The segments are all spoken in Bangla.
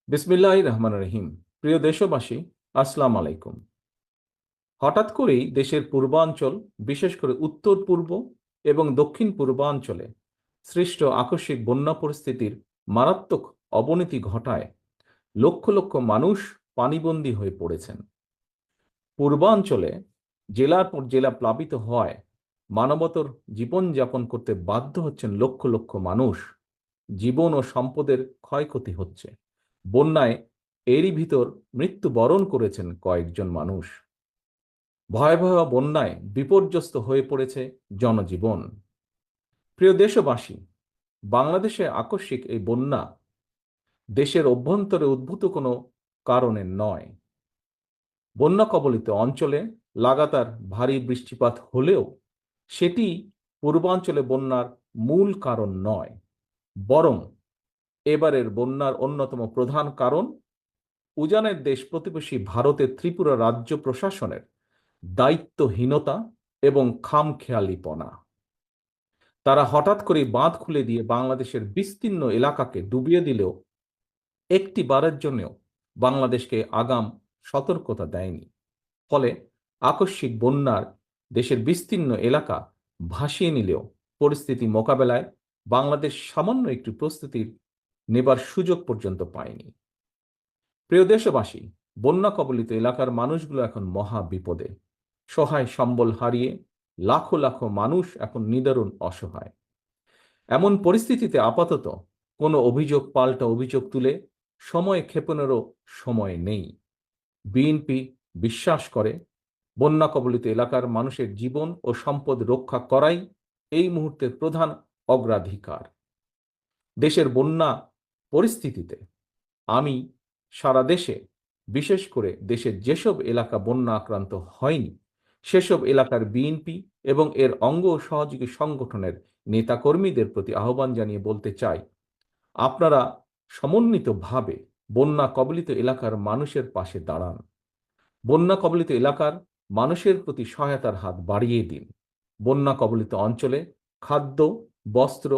বিসমিল্লাহির রহমানির রহিম। প্রিয় দেশবাসী, আসসালামু আলাইকুম। হঠাৎ করেই দেশের পূর্বাঞ্চল, বিশেষ করে উত্তর পূর্ব এবং দক্ষিণ পূর্বাঞ্চলে সৃষ্ট আকস্মিক বন্যা পরিস্থিতির মারাত্মক অবনতি ঘটায় লক্ষ লক্ষ মানুষ পানিবন্দী হয়ে পড়েছেন। পূর্বাঞ্চলে জেলার পর জেলা প্লাবিত হওয়ায় মানবতর জীবনযাপন করতে বাধ্য হচ্ছেন লক্ষ লক্ষ মানুষ। জীবন ও সম্পদের ক্ষয়ক্ষতি হচ্ছে। বন্যায় এরই ভিতর মৃত্যুবরণ করেছেন কয়েকজন মানুষ। ভয়াবহ বন্যায় বিপর্যস্ত হয়ে পড়েছে জনজীবন। প্রিয় দেশবাসী, বাংলাদেশে আকস্মিক এই বন্যা দেশের অভ্যন্তরে উদ্ভূত কোনো কারণে নয়। বন্যা কবলিত অঞ্চলে লাগাতার ভারী বৃষ্টিপাত হলেও সেটি পূর্বাঞ্চলে বন্যার মূল কারণ নয়, বরং এবারের বন্যার অন্যতম প্রধান কারণ উজানের দেশ প্রতিবেশী ভারতের ত্রিপুরা রাজ্য প্রশাসনের দায়িত্বহীনতা এবং খামখেয়ালিপনা। তারা হঠাৎ করে বাঁধ খুলে দিয়ে বাংলাদেশের বিস্তীর্ণ এলাকাকে ডুবিয়ে দিলেও একটি বারের জন্যও বাংলাদেশকে আগাম সতর্কতা দেয়নি। ফলে আকস্মিক বন্যার দেশের বিস্তীর্ণ এলাকা ভাসিয়ে নিলেও পরিস্থিতি মোকাবেলায় বাংলাদেশ সামান্য একটু প্রস্তুতির নেবার সুযোগ পর্যন্ত পায়নি। প্রিয় দেশবাসী, বন্যা কবলিত এলাকার মানুষগুলো এখন মহা বিপদে। সহায় সম্বল হারিয়ে লাখো লাখো মানুষ এখন নিদারুণ অসহায়। এমন পরিস্থিতিতে আপাতত কোনো অভিযোগ পাল্টা অভিযোগ তুলে সময় ক্ষেপণেরও সময় নেই। বিএনপি বিশ্বাস করে বন্যা কবলিত এলাকার মানুষের জীবন ও সম্পদ রক্ষা করাই এই মুহূর্তের প্রধান অগ্রাধিকার। দেশের বন্যা পরিস্থিতিতে আমি সারা দেশে, বিশেষ করে দেশের যেসব এলাকা বন্যা আক্রান্ত হয়নি সেসব এলাকার বিএনপি এবং এর অঙ্গ ও সহযোগী সংগঠনের নেতাকর্মীদের প্রতি আহ্বান জানিয়ে বলতে চাই, আপনারা সমন্বিতভাবে বন্যা কবলিত এলাকার মানুষের পাশে দাঁড়ান। বন্যা কবলিত এলাকার মানুষের প্রতি সহায়তার হাত বাড়িয়ে দিন। বন্যা কবলিত অঞ্চলে খাদ্য, বস্ত্র,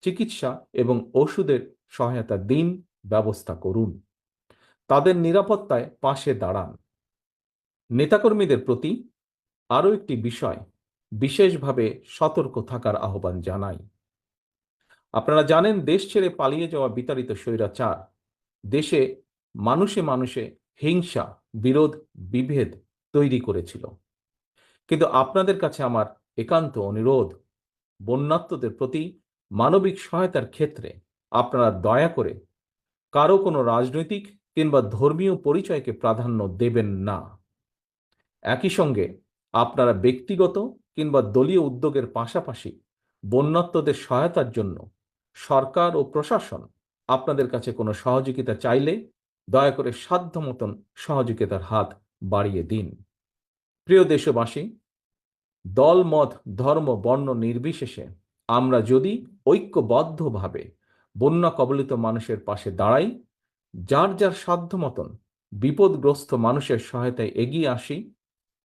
চিকিৎসা এবং ওষুধের সহায়তা দিন, ব্যবস্থা করুন। তাদের নিরাপত্তায় পাশে দাঁড়ান। নেতাকর্মীদের প্রতি আরও একটি বিষয় বিশেষভাবে সতর্ক থাকার আহ্বান জানাই। আপনারা জানেন, দেশ ছেড়ে পালিয়ে যাওয়া বিতাড়িত স্বৈরাচার দেশে মানুষে মানুষে হিংসা, বিরোধ, বিভেদ তৈরি করেছিল। কিন্তু আপনাদের কাছে আমার একান্ত অনুরোধ, বন্যার্তদের প্রতি মানবিক সহায়তার ক্ষেত্রে আপনারা দয়া করে কারো কোনো রাজনৈতিক কিংবা ধর্মীয় পরিচয়কে প্রাধান্য দেবেন না। একই সঙ্গে আপনারা ব্যক্তিগত কিংবা দলীয় উদ্যোগের পাশাপাশি বন্যার্তদের সহায়তার জন্য সরকার ও প্রশাসন আপনাদের কাছে কোনো সহযোগিতা চাইলে দয়া করে সাধ্য মতন সহযোগিতার হাত বাড়িয়ে দিন। প্রিয় দেশবাসী, দল, মত, ধর্ম, বর্ণ নির্বিশেষে আমরা যদি ঐক্যবদ্ধভাবে বন্যা কবলিত মানুষের পাশে দাঁড়াই, যার যার সাধ্য মতন বিপদগ্রস্ত মানুষের সহায়তায় এগিয়ে আসি,